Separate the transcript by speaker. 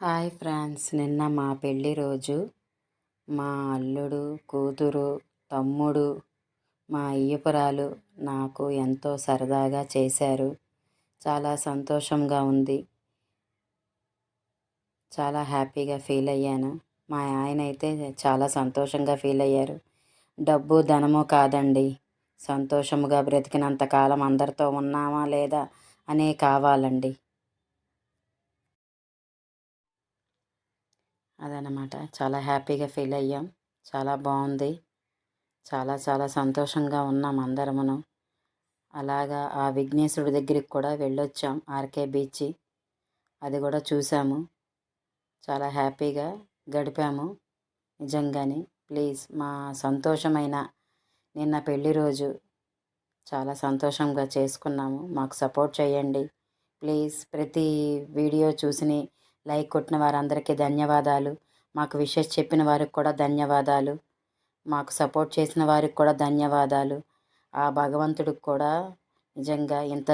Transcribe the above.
Speaker 1: Hi friends, నిన్న మా పెళ్ళి రోజు మా అల్లుడు, కూతురు, తమ్ముడు, మా అయ్యపురాలు నాకు ఎంతో సరదాగా చేశారు. చాలా సంతోషంగా ఉంది. చాలా హ్యాపీగా ఫీల్ అయ్యాను. మా ఆయన అయితే చాలా సంతోషంగా ఫీల్ అయ్యారు. డబ్బు ధనము కాదండి, సంతోషముగా బ్రతికినంత కాలం అందరితో ఉన్నామా లేదా అనే కావాలండి. అదనమాట. చాలా హ్యాపీగా ఫీల్ అయ్యాం. చాలా బాగుంది. చాలా చాలా సంతోషంగా ఉన్నాం అందరమును. అలాగా ఆ విఘ్నేశ్వరుడి దగ్గరికి కూడా వెళ్ళొచ్చాం, ఆర్కే బీచ్. అది కూడా చూసాము. చాలా హ్యాపీగా గడిపాము నిజంగానే. ప్లీజ్ మా సంతోషమైన నిన్న పెళ్లి రోజు చాలా సంతోషంగా చేసుకున్నాము. మాకు సపోర్ట్ చేయండి ప్లీజ్. ప్రతి వీడియో చూసి లైక్ కొట్టిన వారందరికీ ధన్యవాదాలు. మాకు విషెస్ చెప్పిన వారికి కూడా ధన్యవాదాలు. మాకు సపోర్ట్ చేసిన వారికి కూడా ధన్యవాదాలు. ఆ భగవంతుడికి కూడా నిజంగా ఇంత